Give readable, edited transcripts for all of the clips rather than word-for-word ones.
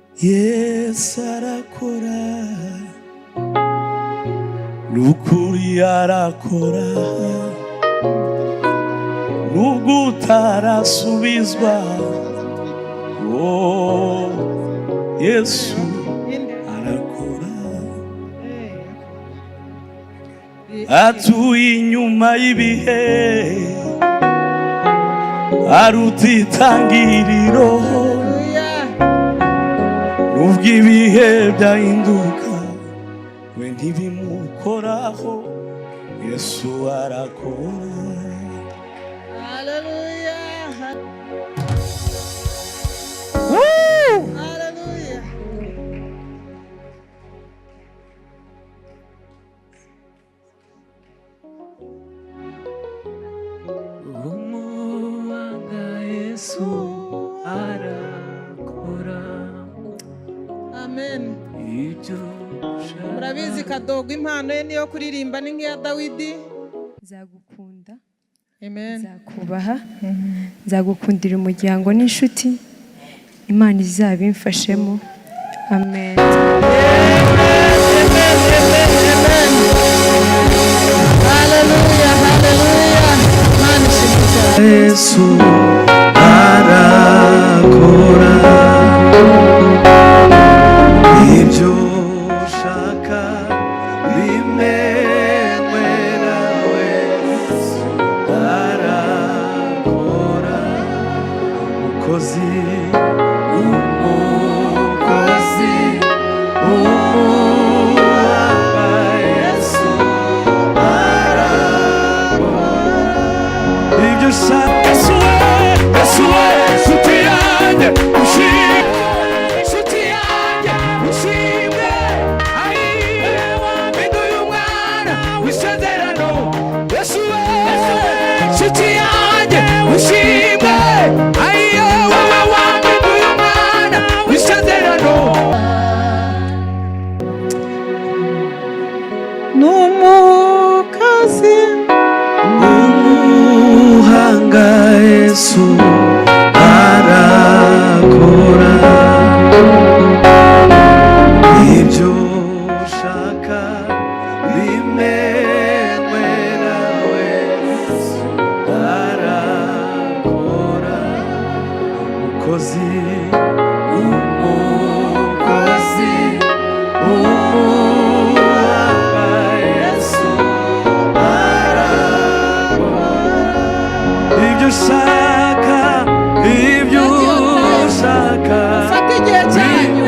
Yesu arakora, nukuri arakora, nubwo utarasubizwa. Oh, Yesu arakora, atuye inyuma y'ibihe, aruta itangiriro. Nubwo ibihe byahinduka, we ntibimukoraho. Yesu arakora. Haleluya. Haleluya. Umuhanga Yesu arakora. Amen. Murabizi Kadogo impano ye niyo kuririmba ni nk'iya Dawidi. Nzagukunda, Amen. nzakubaha, nzagukundira umuryango n'inshuti, Imana izabimfashemo. Amen. Haleluya, haleluya. Imana ishimwe cyane. Yesu arakora ibyo ushaka bimenywe nawe. Yesu arakora, umukozi umuhanga Yesu arakora ibyo ushaka. Yesu we, Yesu we, nshuti yanjye ushimwe, nshuti yanjye ushimwe. Ayiwe wampinduye umwana w'isezerano. Yesu we, nshuti yanjye ushimwe. Ayiwe wowe wampinduye umwana w'isezerano. Numukazi umuhanga Yesu arakora ibyo ushaka bimenywe nawe. Yesu arakora, umukozi umuhanga Yesu ibyo ushaka, ibyo ushaka fata igihe cyanyu.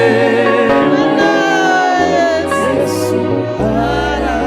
Yesu arakora.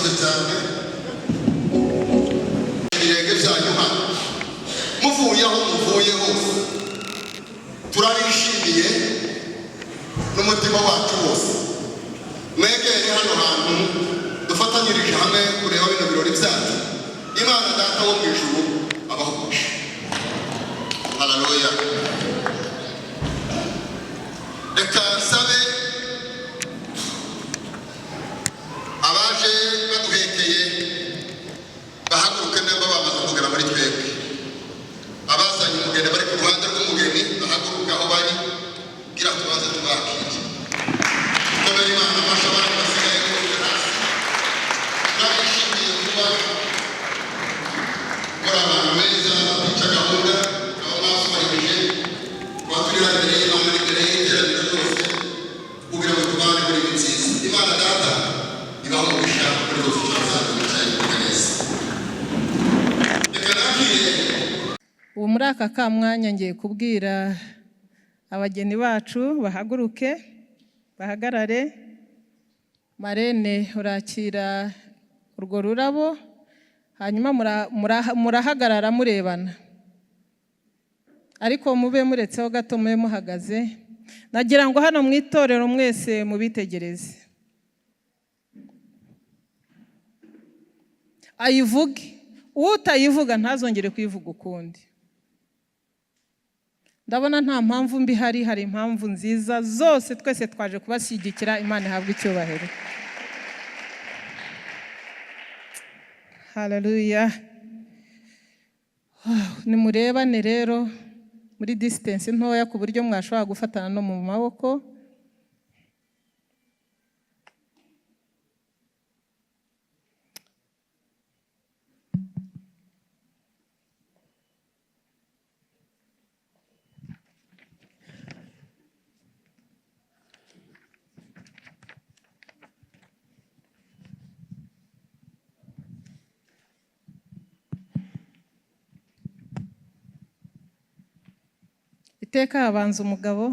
murakoze cyane ibirenge byanyu hano muvuye aho muvuye hose turabishimiye n'umutima wacu wose mwegere hano hantu dufatanyirije hamwe kureba bino birori byacu Imana data wo mu ijuru abahuje haleluya reka sabe abaje baduhekeye bahaguruke nabo bamaze kugera muri twebwe abazanye umugeni bari ku ruhande rw'umugeni bahaguruke aho bari kugira tubanze tubakire tukomere Imana amasha abandi basigaye kuri hasi turabishimiye kuba muri abantu beza bica gahunda abo maso baribije kuba turi hano imbere y'Imana imbere y'iteraniro ryose kugira ngo tubane muri ibi nziza Imana data ibaho umugisha kuri bose tuzaza bicaye kuri neza reka nakire ubu muri aka ka mwanya ngiye kubwira abageni bacu bahaguruke bahagarare marene urakira urwo rurabo hanyuma murahagarara murebana ariko mube muretseho gato mube muhagaze nagira ngo hano mu itorero mwese mubitegereze ayivuge utayivuga ntazongere kuyivuga ukundi ndabona nta mpamvu mbi hari impamvu nziza zose twese twaje kubashyigikira Imana ihabwe icyubahiro haleluya nimurebane rero muri distance ntoya ku buryo mwashobora gufatana no mu maboko iteka habanza umugabo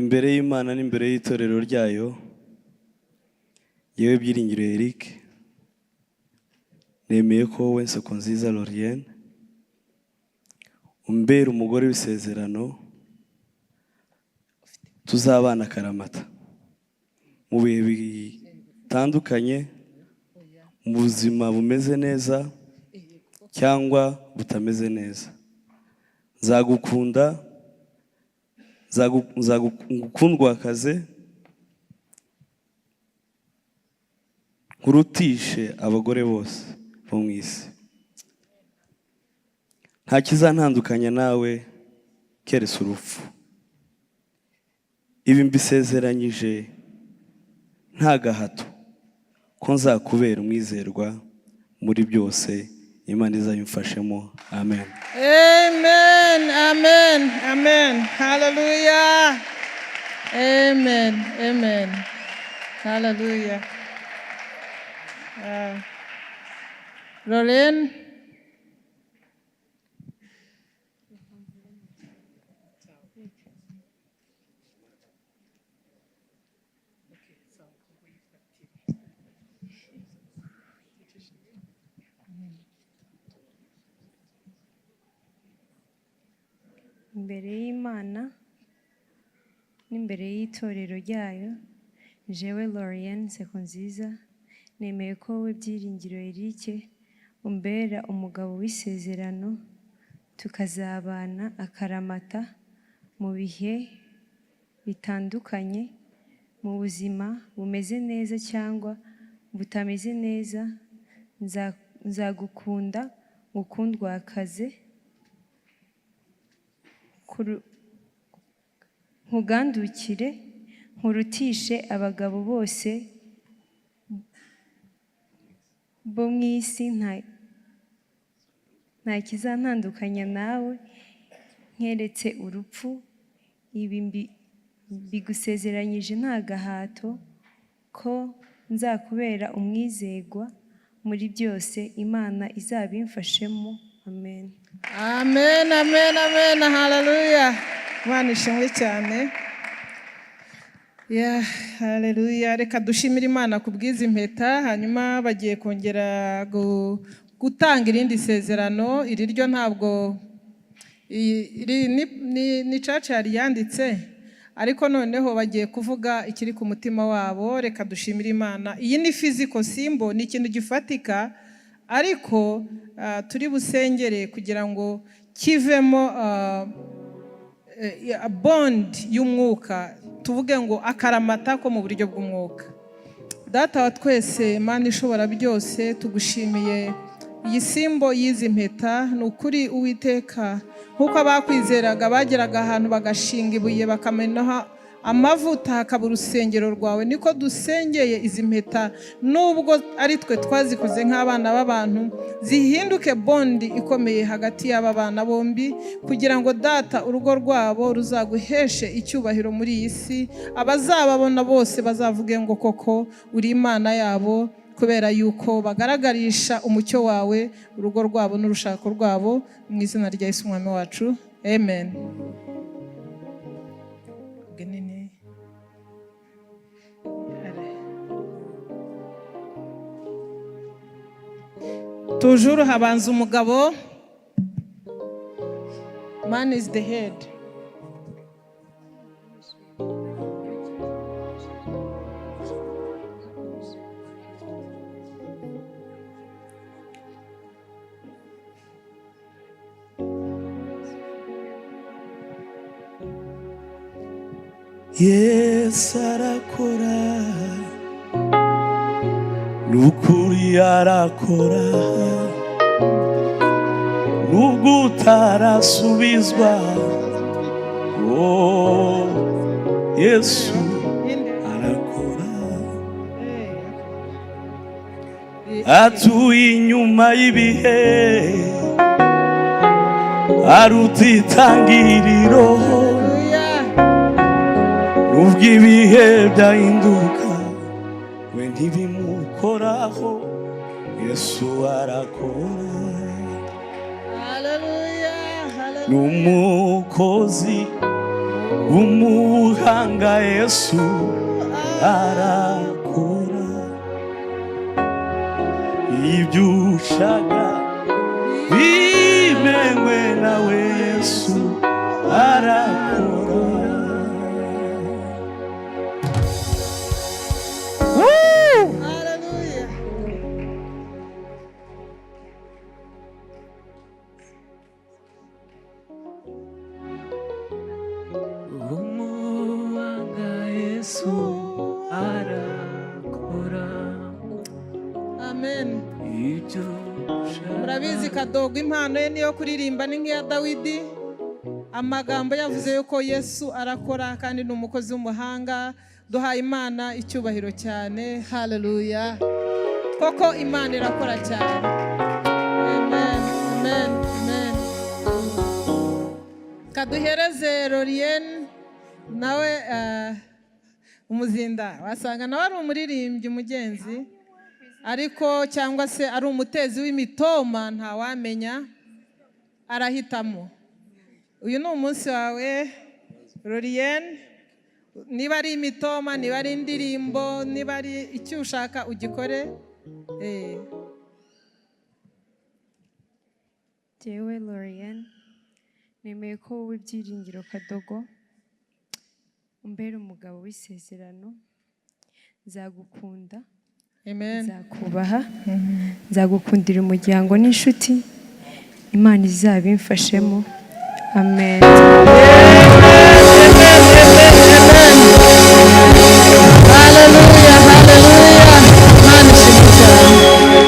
imbere y'Imana n'imbere y'itorero ryayo yewe Byiringiro Eric nemeye ko wowe Nsokonziza Laurienne umbera umugore w'isezerano tuzabana akaramata mu bihe bitandukanye mu buzima bumeze neza cyangwa butameze neza nzagukunda ngukundwakaze nkurutishe abagore bose bo mu isi nta kizantandukanya nawe keretse urupfu ibi mbisezeranyije nta gahato ko nzakubera umwizerwa muri byose Imana izabimfashemo amen amen amen amen hallelujah amen amen hallelujah Laurienne imbere y'Imana n'imbere y'itorero ryayo jewe Laurienne Nsokonziza nemeye ko wowe Byiringiro Eric umbera umugabo w'isezerano tukazabana akaramata mu bihe bitandukanye mu buzima bumeze neza cyangwa butameze neza nzagukunda ngukundwakaze nkugandukire nkurutishe abagabo bose bo mu isi nta kizantandukanya nawe nkeretse urupfu ibi bigusezeranyije nta gahato ko nzakubera umwizerwa muri byose, Imana izabimfashemo. Amen. Amen, amen, amen, haleluya. Imana ishimwe cyane. Haleluya. Reka dushimire Imana ku bw'izi mpeta, hanyuma bagiye kongera gutanga irindi sezerano. Iri ryo ntabwo ni church yari yanditse, ariko noneho bagiye kuvuga ikiri ku mutima wabo. Reka dushimire Imana. Iyi ni physical symbol, ni ikintu gifatika, ariko turi busengere kugira ngo kivemo bond y'umwuka, tuvuge ngo akaramata ko mu buryo bw'umwuka. Data wa twese, Imana ishobora byose, tugushimiye iyi simbo y'izi mpeta. Ni ukuri Uwiteka, nk'uko abakwizeraga bageraga ahantu bagashinga ibuye bakamenaho amavuta hakaba urusengero rwawe, niko dusengeye izi mpeta, nubwo ari twe twazikoze nk'abana b'abantu, zihinduke bondi ikomeye hagati y'aba bana bombi, kugira ngo Data urugo rwabo ruzaguheshe icyubahiro muri iyi si. Abazababona bose bazavuge ngo koko uri Imana yabo, kubera yuko bagaragarisha umucyo wawe urugo rwabo n'urushako rwabo, mu izina rya Yesu Umwami wacu, amen. Toujours habanza umugabo. Man is the head. Yesu arakora, nukuri arakora, nubwo utarasubizwa. Oh, Yesu arakora, atuye inyuma y'ibihe, aruta itangiriro. Nubwo ibihe byahinduka, we ntibimukoraho. Yesu arakora. Hallelujah. N'umukozi w'umuhanga, Yesu arakora. Ibyo ushaka bimenywe nawe, Yesu arakora. Murabizi Kadogo impano ye niyo kuririmba, ni nk'iya Dawidi. Amagambo yavuze yuko Yesu arakora kandi ni umukozi w'umuhanga. Duhaye Imana icyubahiro cyane. Haleluya. Koko Imana irakora cyane. Amen, amen, amen. Kaduhereze Lorien nawe umuzinda, wasanga nawe ari umuririmbyi umugenzi, ariko cyangwa se ari umutezi w'imitoma, ntawamenya, arahitamo. Uyu ni umunsi wawe Lorien, niba ari imitoma, niba ari indirimbo, niba ari icyo ushaka ugikore. Jewe Lorien, nemeye ko wowe Byiringiro Kadogo umbera umugabo w'isezerano. Nzagukunda, amen, nzakubaha, nzagukundira umuryango n'inshuti. Imana izabimfashemo. Amen.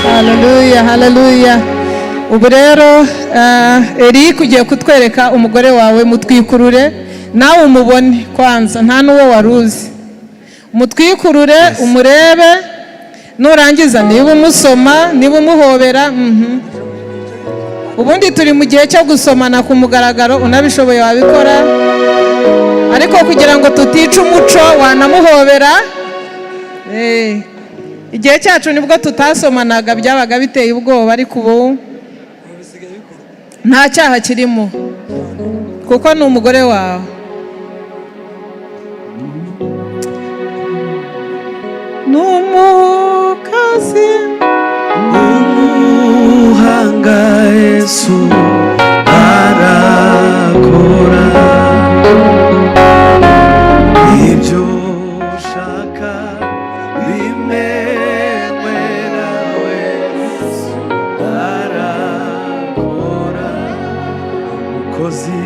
Haleluya, haleluya. Ubu rero Eric ugiye kutwereka umugore wawe, mutwikurure nawe umubone kwanza, nta n'uwo waruzi. Mutwikurure umurebe, nurangiza niba umusoma, niba umuhobera. Ubundi turi mu gihe cyo gusomana ku mugaragaro, unabishoboye wabikora, ariko kugira ngo tutica umuco wanamuhobera. igihe cyacu nibwo tutasomanaga byabaga biteye ubwoba, ariko ubu nta cyaha kirimo kuko ni umugore wawe. N'umukozi umuhanga Yesu arakora ibyo ushaka bimenywe nawe. Yesu arakora umukozi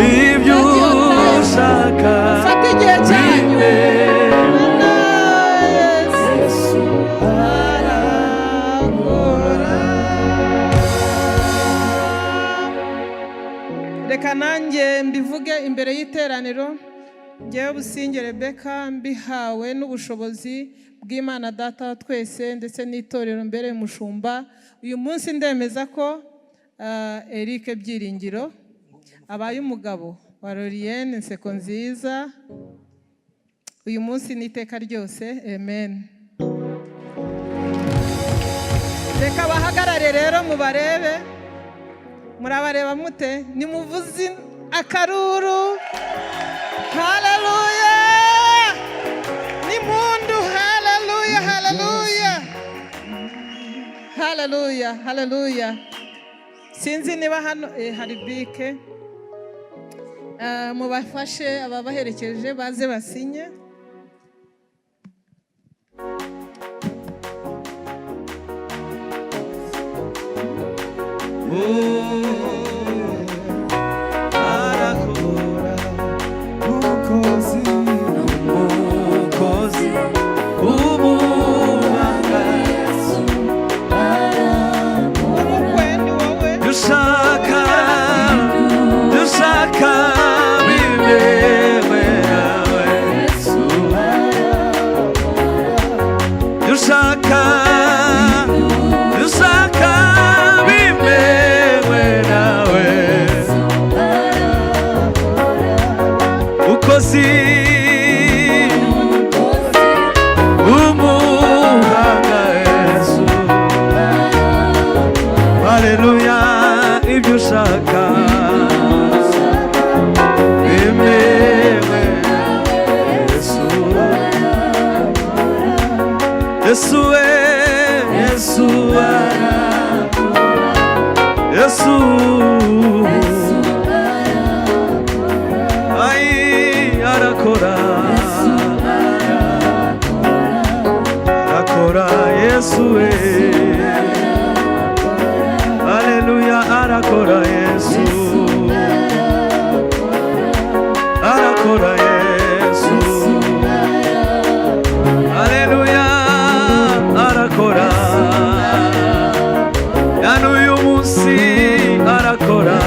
ibyo ushaka fata igihe cyanyu. Yesu arakora. Reka nanjye mbivuge imbere y'iteraniro. Ngewe Businge Rebeka, mbihawe n'ubushobozi bw'Imana Data wa twese ndetse n'itorero mbere y'umushumba, uyu munsi ndemeza ko Eric Byiringiro abaye umugabo wa Lorienne Nsekonziza uyu munsi n'iteka ryose. Amen. Reka bahagarare rero mubarebe. Murabareba mute? Nimuvuze akaruru. Haleluya! Nimundu haleluya, haleluya. Haleluya, haleluya. Sinzi niba hano hari bike. Mubafashe ababaherekeje baze basinye. arakora umukozi umuhanga Yesu Umukwe ni wowe. dushaka bimenywe nawe. Yesu dushaka bimenywe nawe. Ukozi umuhanga Yesu. Haleluya, ibyo ushaka bimenywe Yesu. Yesu we, Yesu Yesu ay arakora Yesu we. Haleluya, arakora Yesu. Arakora Yesu. Haleluya, arakora. Yanuyu munsi arakora.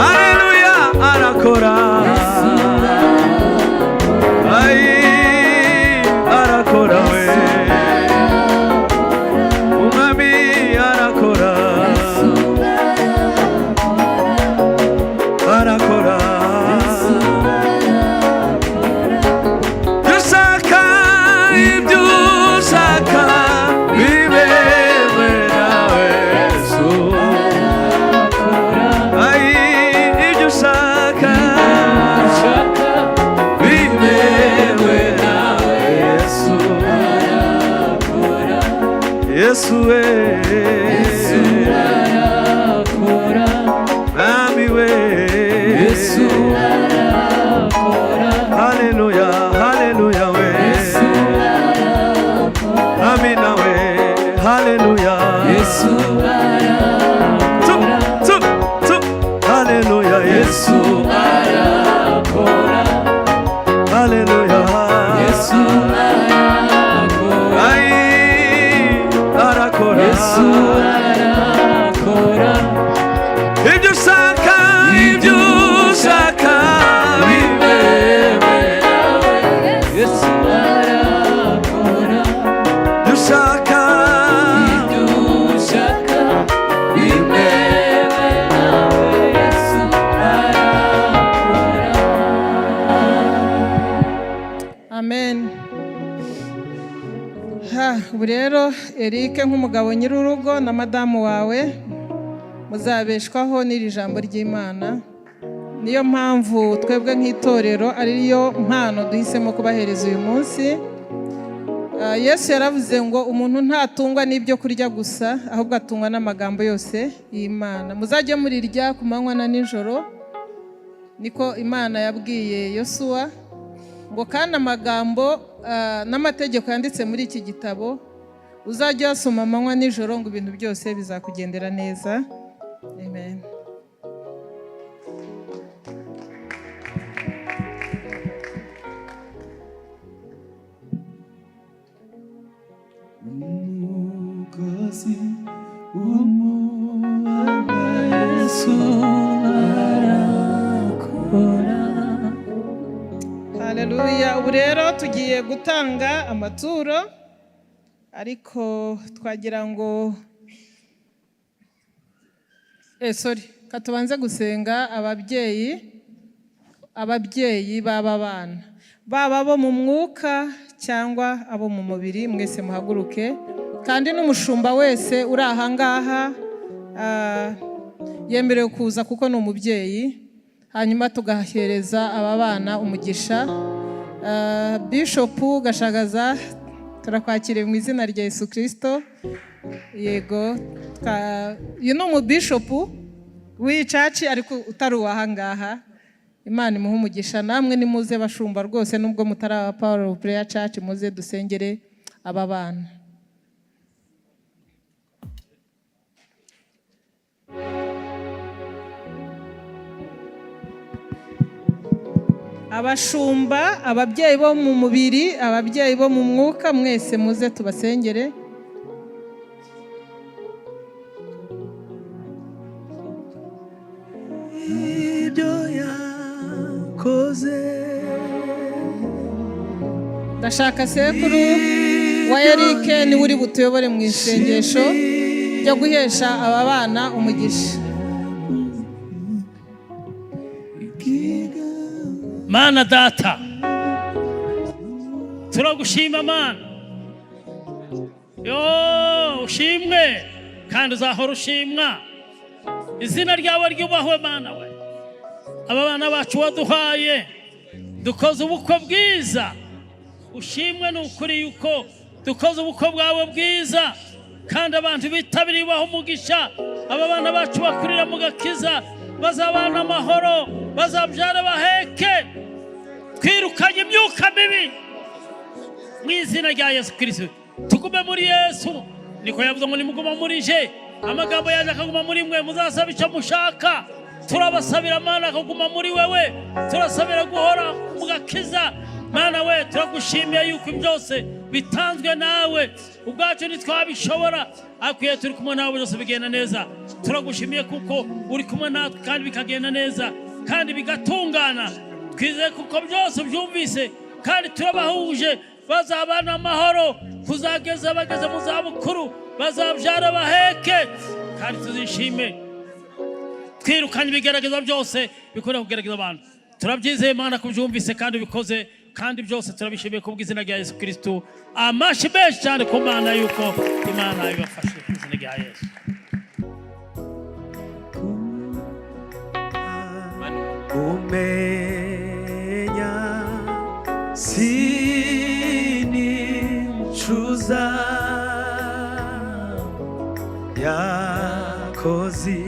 Haleluya, arakora. Ay arakora we. Umwami arakora. Arakora. Dushaka ibyo ushaka bimenywe nawe Yesu. Ay ibyo ushaka bimenywe nawe Yesu. Yesu we. Nami we. Haleluya, haleluya we. Amina we. Haleluya. Tup, tup, tup. Haleluya Yesu. Haleluya. Ay, arakora. ubu rero Eric nk'umugabo nyir'urugo na madamu wawe muzabeshwaho n'iri jambo ry'Imana. Niyo mpamvu twebwe nk'itorero ariyo mpano duhisemo kubahereza uyu munsi. Yesu yaravuze ngo umuntu ntatungwa n'ibyo kurya gusa, ahubwo atungwa n'amagambo yose y'Imana. Muzajye murirya ku manywa na nijoro, niko Imana yabwiye Yosuwa, ngo kandi amagambo n'amategeko yanditse muri iki gitabo uzajya wasoma amanywa nijoro, ngo ibintu byose bizakugendera neza. Amen. Umukozi w'Umwami Yesu arakora. Haleluya. Ubu rero tugiye gutanga amaturo, ariko twagira ngo katubanze gusenga ababyeyi b'aba bana, baba abo mu mwuka cyangwa abo mu mubiri, mwese muhaguruke. Kandi n'umushumba wese uri aha ngaha yemerewe kuza kuko ni umubyeyi. Hanyuma tugahereza aba bana umugisha. Bishop Gashagaza, turakwakiriye mu izina rya Yesu Kristo. Yego, uyu ni umubishop w'iyi church ariko utari uwaha ngaha. Imana imuhe umugisha. Namwe nimuze bashumba rwose, nubwo mutari aba Power of Prayer Church, muze dusengere aba bana. Abashumba, ababyeyi bo mu mubiri, ababyeyi bo mu mwuka, mwese muze tubasengere. Ibyo yakoze. Ndashaka sekuru wa Eric ni uri butuyobore mu isengesho ryo guhesha aba bana umugisha. Mana data, turagushima Mana. Ushimwe kandi uzahora ushimwa. Izina ryawe ryubahwe Mana we. Aba bana bacu waduhaye dukoze ubukwe bwiza. Ushimwe n'ukuri yuko dukoze ubukwe bwawe bwiza, kandi abantu bitabiriye baho umugisha. Aba bana bacu bakurira mu gakiza, bazabana amahoro, bazabyara baheke. Twirukanye imyuka mibi mu izina rya Yesu Kristo. Tugume muri Yesu, niko yavuze ngo nimuguma muri je, amagambo yaje akaguma muri mwe, muzasaba icyo mushaka. Turabasabira Mana akaguma muri wewe, turasabira guhora mu gakiza. Mana we, turagushimiye yuko byose bitanzwe nawe, ubwacu ntitwabishobora, akwiye turi kumwe nawe byose bigenda neza. Turagushimiye kuko uri kumwe natwe kandi bikagenda neza kandi bigatungana. Twizeye kuko byose byumvise kandi turabahuje, bazabana amahoro kuzageza bageze mu zabukuru, bazabyara baheke kandi tuzishime. Twirukanye ibigerageza byose bikora kugerageza abantu. Turabyizeye Mana kubyumvise kandi bikoze, kandi byose turabishimiye ku bw'izina rya Yesu Kristo. Amashi menshi cyane ku Mana yuko Imana ibafashe ku izina rya Yesu. Umenya sinicuza yakoze.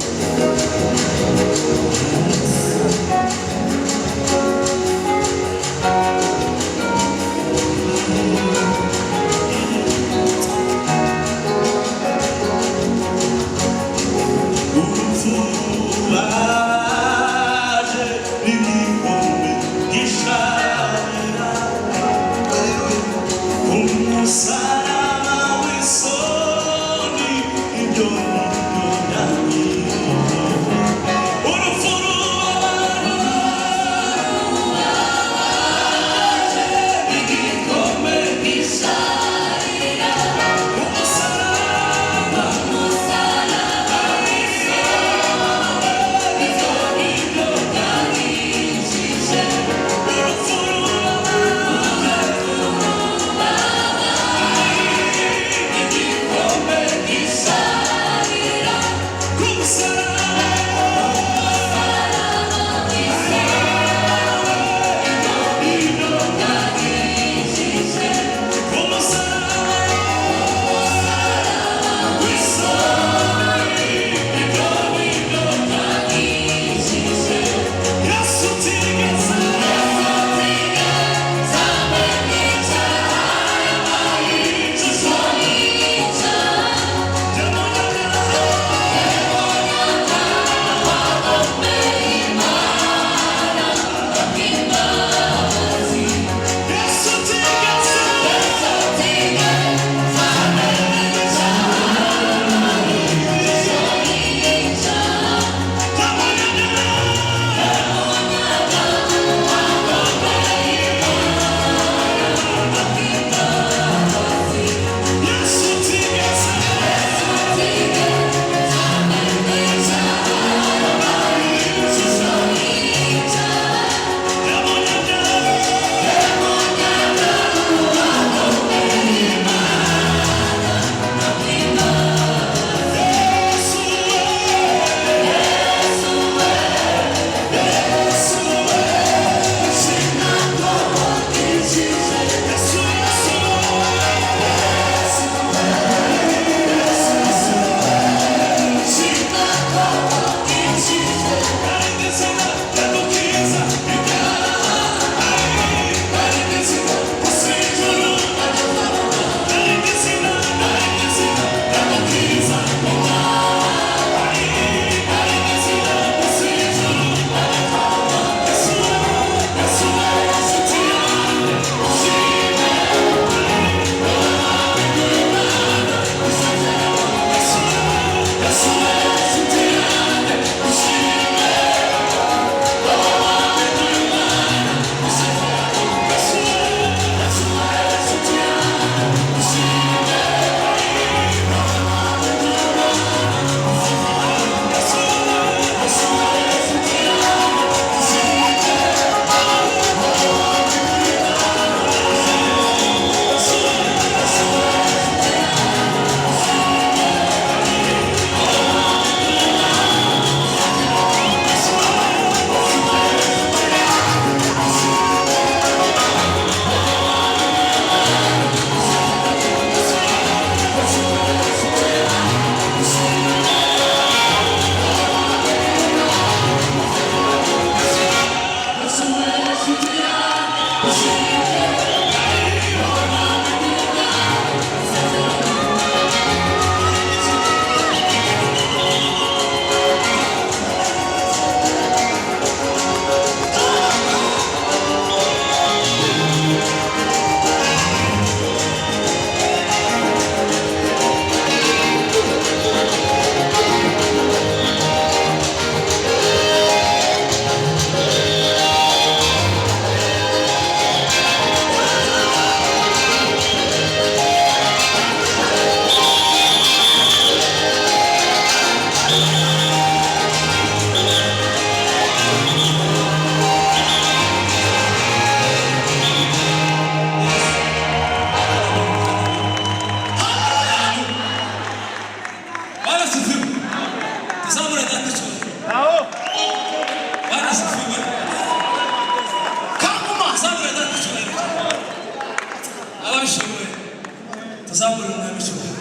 muzamure umwami cyubahiro.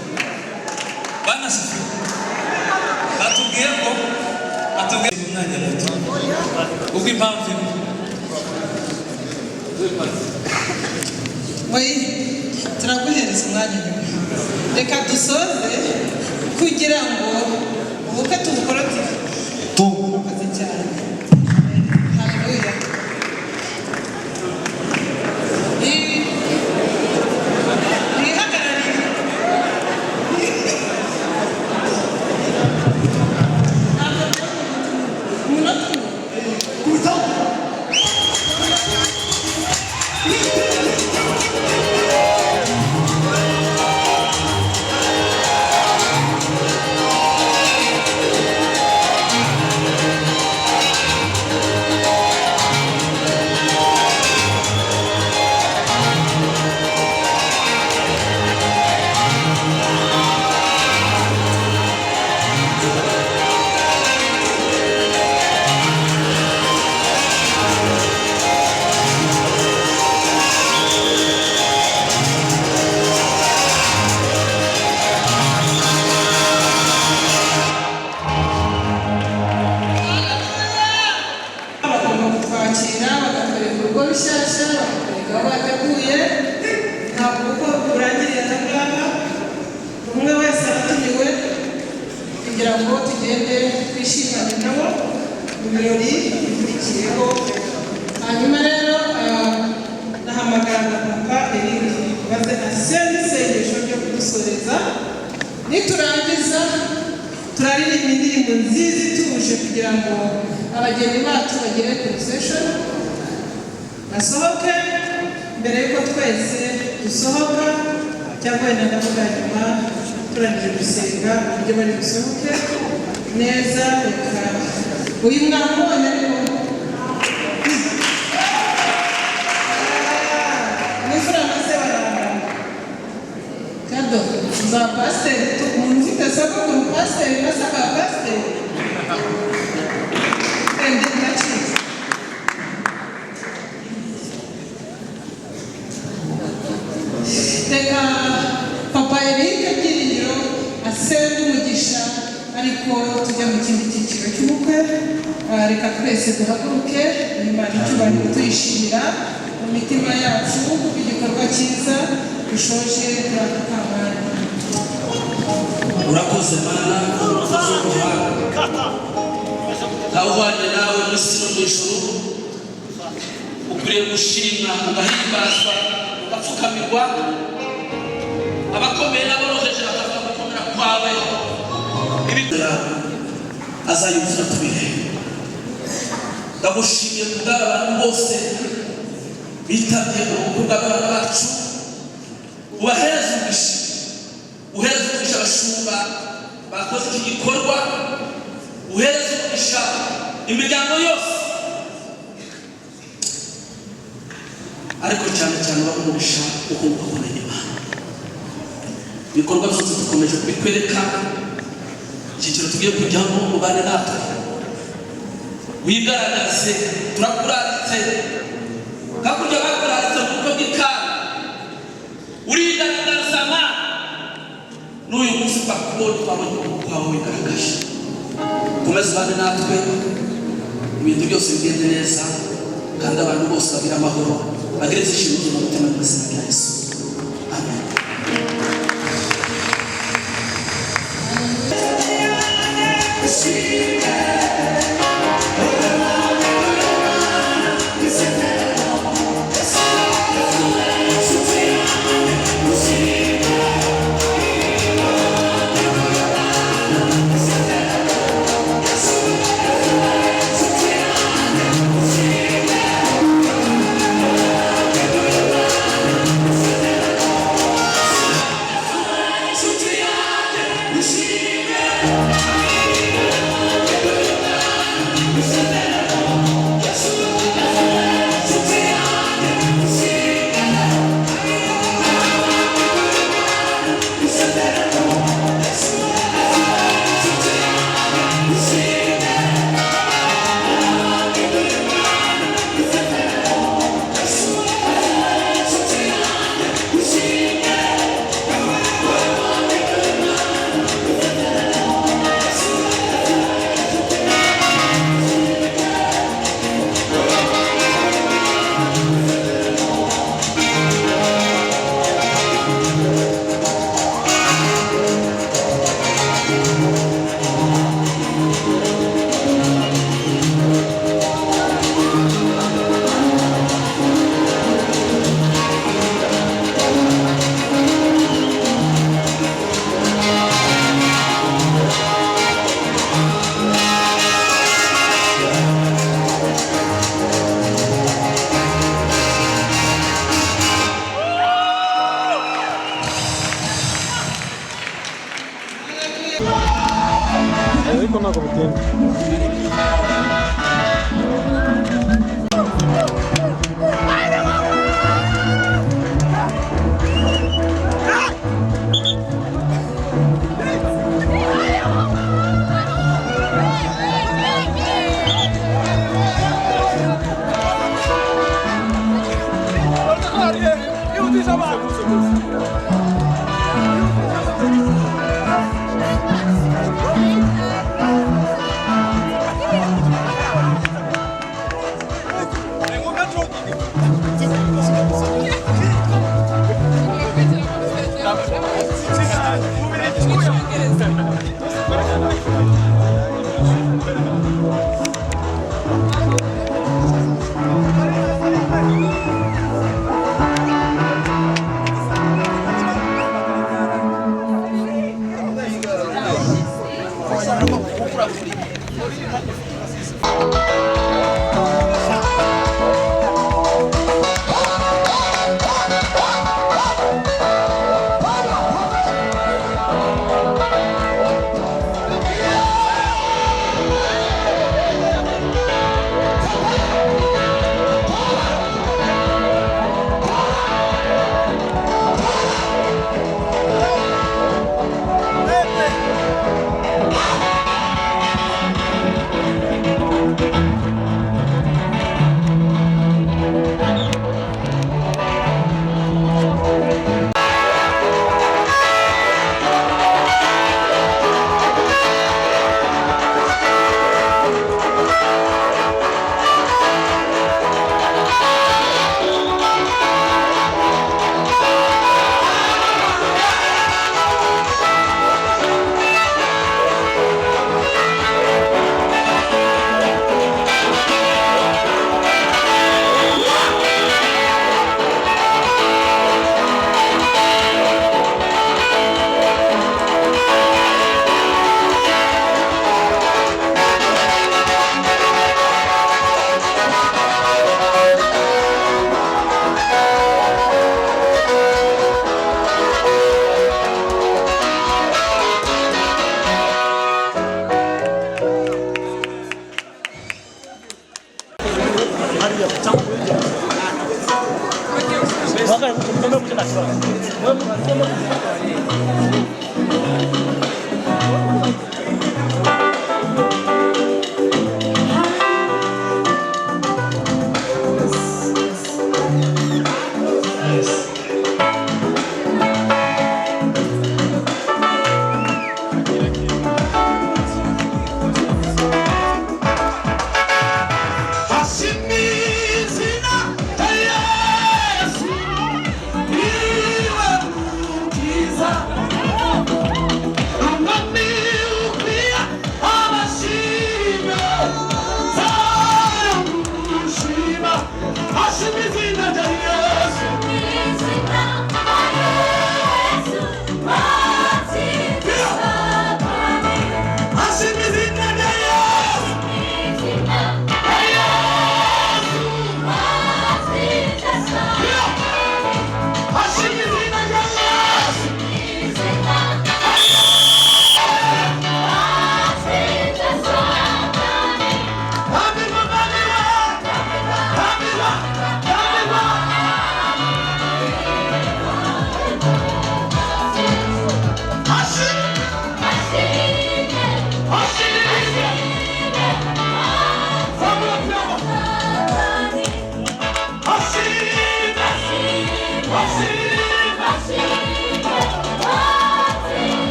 Bana sifu batubwiye ko atubwiye umwanya muto ubwo impamvu turaguhereza umwanya nyuma. Reka dusoze kugira ngo ubukwe tubukorotere. Murakoze cyane. Haleluya. Niturangiza turaririmba indirimbo nziza ituje kugira ngo abageni bacu bagere ku session basohoke mbere yuko twese dusohoka cyangwa wenda ndavuga nyuma turangije gusenga uburyo bari busohoke neza. Reka uyu mwamubonye ariko n'ifuranga se baranga kado za pasiteri umuntu ufite soko ku pasiteri basaka pasiteri ende ndakiza. Reka papa Eric Byiringiro asende umugisha ariko tujya mu kindi cyiciro cy'ubukwe. Reka twese duhaguruke Imana icyubahiro tuyishimira mu mitima yacu igikorwa cyiza dushoje kuri aka kamara. urakoze Mana ntawuhwanye nawe mu isi no mu ijuru. Ukwiriye gushimwa ugahimbazwa ugapfukamirwa abakomeye n'aboroheje bakavuga gukomera kwawe ibitera azayumvira tubihe. Ndagushimiye kubw'abantu bose bitabye ubukwe bw'abana bacu. Ubahereze umugisha uhereze umugisha abashumba bakoze iki gikorwa. Uhereze umugisha imiryango yose ariko cyane cyane bamugisha ukumva kumenya Imana. Ibikorwa byose dukomeje kubikwereka. Icyiciro tugiye kujyamo mubane natwe wigaragaze. Turakuraritse hakurya bakuraritse mu bukwe bw'ikana urigaragaza Mana. N'uyu munsi twakubonye twabonye ubukwe bwawe wigaragaje. Komeza ubane natwe ibintu byose bigende neza kandi abantu bose bagira amahoro bagire ibyishimo mu mutima mu izina rya Yesu. Amen. ariko ntabwo bitinda.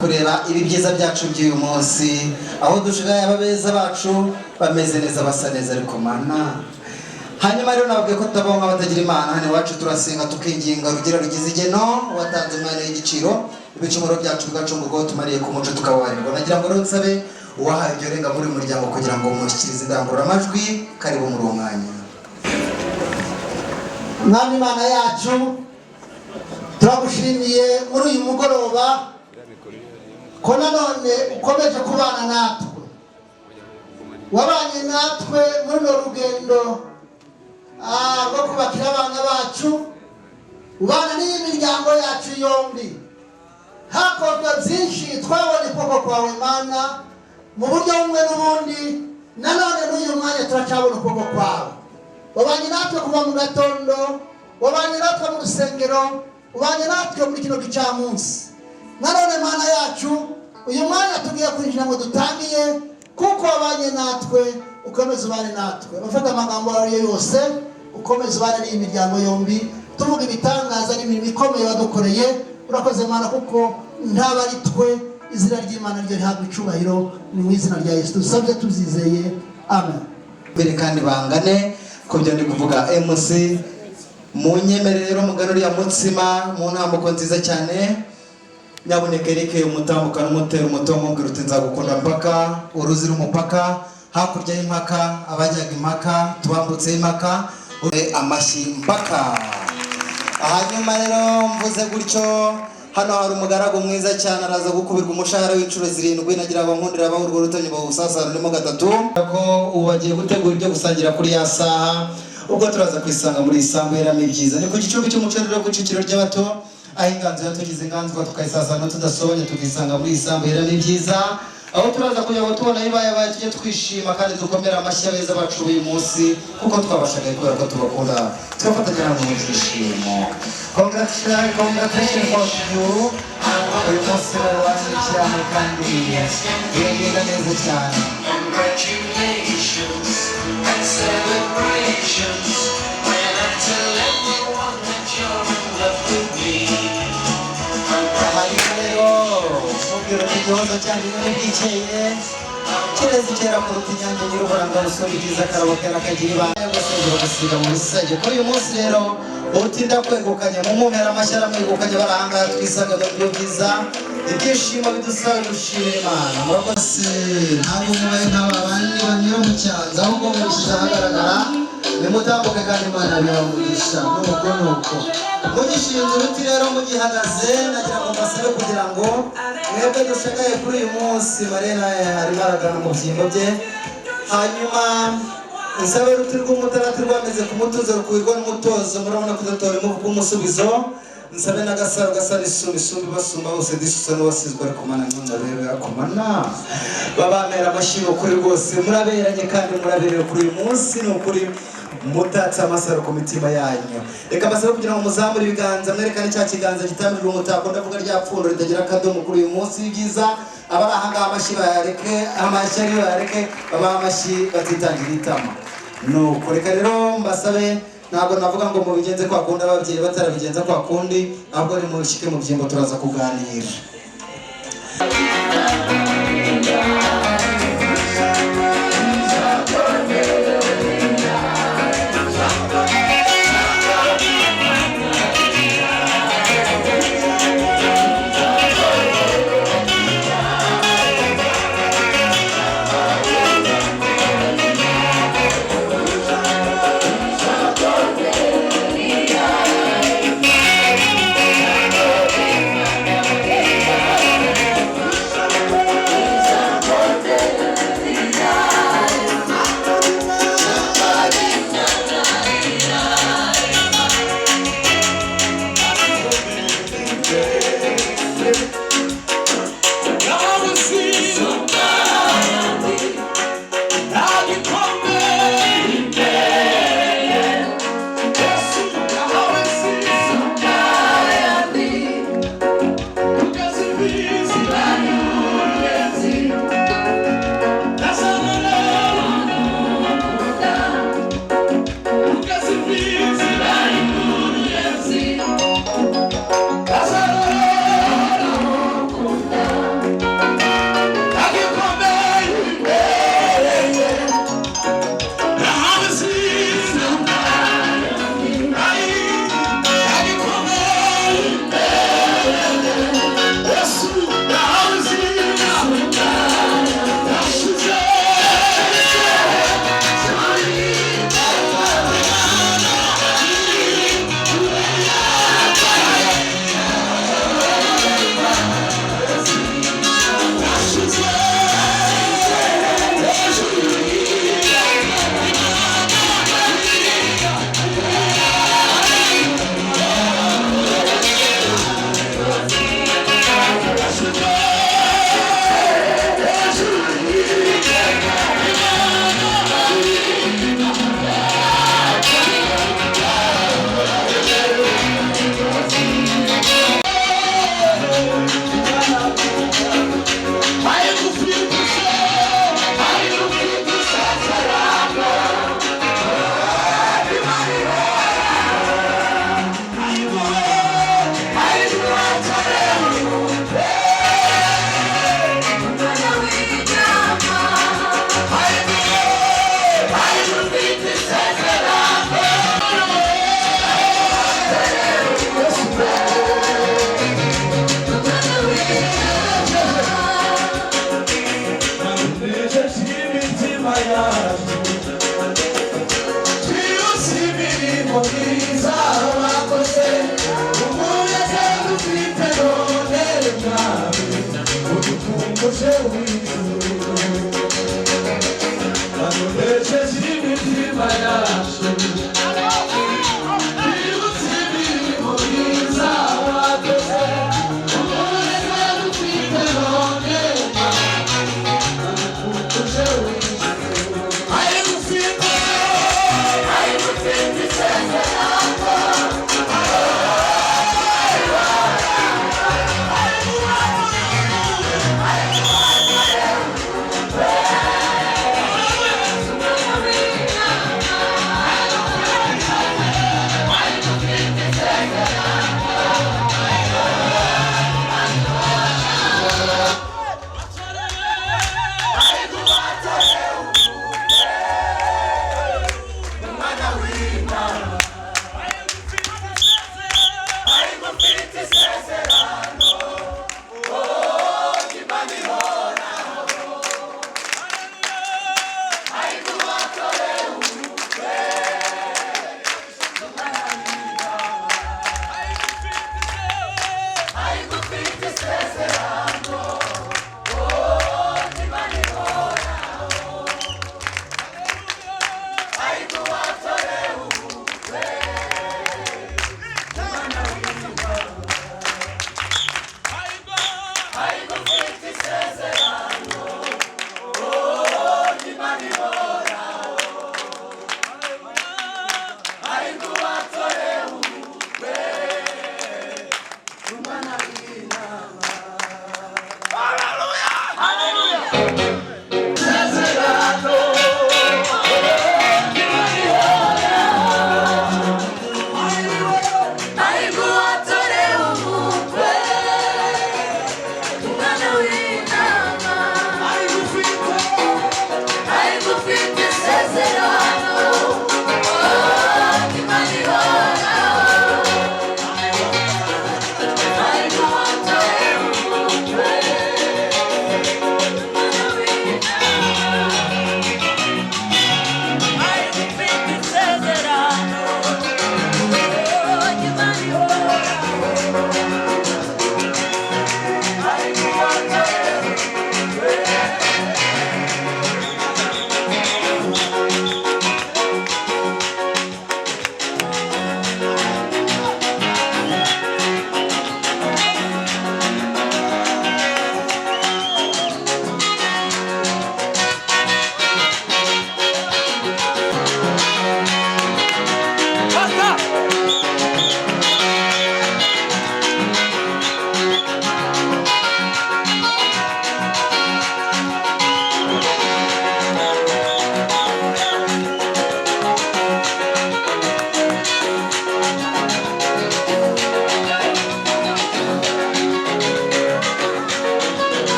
kureba ibi byiza byacu by'uyu munsi aho dushigaye ababeza bacu bameze neza basa neza ariko mana hanyuma rero nababwiye ko tutabonga batagira imana hano iwacu turasenga tukinginga rugira rugize igeno watanze umwanya w'igiciro ibicumuro byacu bigacungurwaho tumariye ku muco tukababarirwa. Nagira ngo rero nsabe uwahaye ibyo renga muri uyu muryango kugira ngo mushyikirize indangururamajwi karibu muri uwo mwanya. Mwami Imana yacu, turagushimiye muri uyu mugoroba ko nanone ukomeje kubana natwe. Wabanye natwe muri runo rugendo rwo kubakira abana bacu, ubana n'imiryango yacu yombi. Hakorwa byinshi, twabonye ukuboko kwawe Mana mu buryo bumwe n'ubundi, nanone n'uyu mwanya turacabona ukuboko kwawe. Wabanye natwe kuva mu gatondo, wabanye natwe mu rusengero, ubanye natwe muri kino gicamunsi. Nanone Mana yacu, uyu mwanya tugiye kwinjira ngo dutangiye, kuko wabanye natwe, ukomeze ubane natwe. Abafata amagambo ariyo yose, ukomeze ubane n'iyi miryango yombi, tuvuga ibitangaza n'imirimo ikomeye wadukoreye. Urakoze Mana, kuko ntaba ari twe, izina ry'Imana ryo rihabwa icubahiro. Ni mu izina rya Yesu dusabye tuzizeye, amen. Mbere kandi bangane ko byo ndi kuvuga MC mu nyemerere rero mugano ya mutsima mu ntambuko nziza cyane. Nyabuneka Eric umutambuka n'umutero umutomo mbwira uti nzagukunda mpaka uruzira umupaka hakurya y'impaka abajyaga impaka tubambutse impaka amashyi mpaka. Hanyuma rero mvuze gutyo, hano hari umugaragu mwiza cyane araza gukubirwa umushahara w'inshuro 7. Nagira ngo nkundira abaho urwo rutonyi bawusasana urimo 3 ko ubu bagiye gutegura ibyo gusangira kuri ya saha, ubwo turaza kwisanga muri isambu yeramo ibyiza. Ni ku gicumbi cy'umuco rero ku Kicukiro ry'abato, aho inganzo yatugize inganzwa tukayisasana tudasobanye tukisanga muri isambu yeramo ibyiza, aho turaza kugira ngo tubona ibaye tujye twishima kandi dukomera amashyi abeza bacu uyu munsi, kuko twabashagaye kubera ko tubakunda tugafatanya namwe mu byishimo. Congratulations for you. Uyu munsi wabanye cyane kandi biragenda neza cyane. Congratulations and celebrations when I tell everyone that you're in love with me. Hanyuma rero mubwira ko igihozo cyane n'ibikeye kirezi kera kuruta inyange nyir'uburanga busoma ibyiza karabo kera kagira ibanga gusengera gusiga mu bisage. Kuri uyu munsi rero ubutinda kwegukanya mu mpera amashyara mwegukanya baranga twisaga mu byo byiza, ibyishimo bidusaba gushimira Imana. Murakoze ntabwo mubaye nk'aba bandi banyura mu cyanza, ahubwo mubishyize ahagaragara nimutambuke kandi Imana biramugisha. Nuko mugishinze uruti rero mugihagaze, nagira ngo mbasabe kugira ngo mwebwe dushagaye kuri uyu munsi Marena arimo aragana mu byimbo bye. Hanyuma nsabe uruti rw'umutarati rwameze ku mutuzo rukurirwa n'umutozo, murabona ko udatora imuvuga umusubizo. Nsabe n'agasaro gasara isumbi basumba bose disusa n'uwasizwe ariko Mana ntunarebe akomana babamera amashyi ukuri rwose muraberanye kandi muraberewe kuri uyu munsi. Ni ukuri mutatse amasaro ku mitima yanyu. Reka basabe kugira ngo muzamure ibiganza mwerekane cya kiganza gitambirwa umutako, ndavuga rya pfundo ritagira akadomo kuri uyu munsi w'ibyiza. Abari ahangaha amashyi bayareke, amashyi ari bayareke, babaha amashyi batitangira itama. Nuko reka rero mbasabe, ntabwo navuga ngo mubigenze kwa kundi ababyeyi batarabigenza kwa kundi, ahubwo ni mushike mu byimbo turaza kuganira.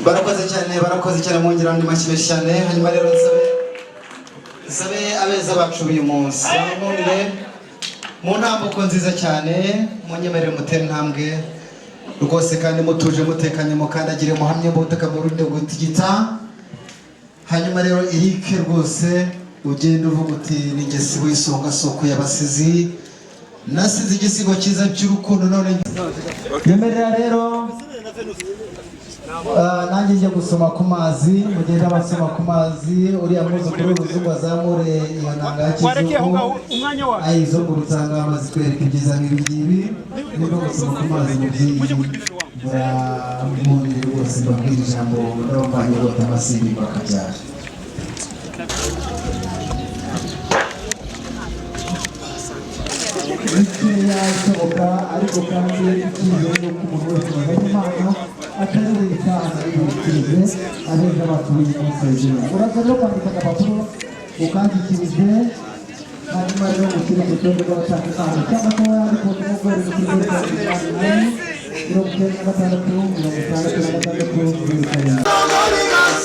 barakoze cyane mwongera andi mashyi menshi cyane. Hanyuma rero nsabe abeza bacu uyu munsi bamurire mu ntambuko nziza cyane, munyemerere mutere intambwe rwose kandi mutuje mutekanye mukandagire muhamye mu butaka mu rurinde gutigita. Hanyuma rero Eric rwose ugenda uvuga uti n'ingesi w'isonga soko y'abasizi nasize igisigo cyiza cy'urukundo none yemerera rero nanjye njye gusoma ku mazi, mugenda basoma ku mazi. Uriya mwuzukuru w'uruzungu azamure iyo nanga y'ikizungu ayizungurutsa ngo amaze kwereka ibyiza nk'ibi nibwo gusoma ku mazi mubyeyi muramwumvire rwose mbabwira ijambo ndabavanye bota amasindi bakabyara. Bikeya ishoboka ariko kandi icyizere ni uko umuntu wese wazanye impano atazirika anayibikirize abeza abatuye umunsi w'ejo. Uraza rero kwandika agapapuro ukandikirize, hanyuma rero ushyire ku rutonde rw'abashaka impano cyangwa se wandika ubutumwa bwohereza kuri zeru karindwi umunani mirongo icyenda na gatandatu mirongo itandatu na gatandatu zeru karindwi.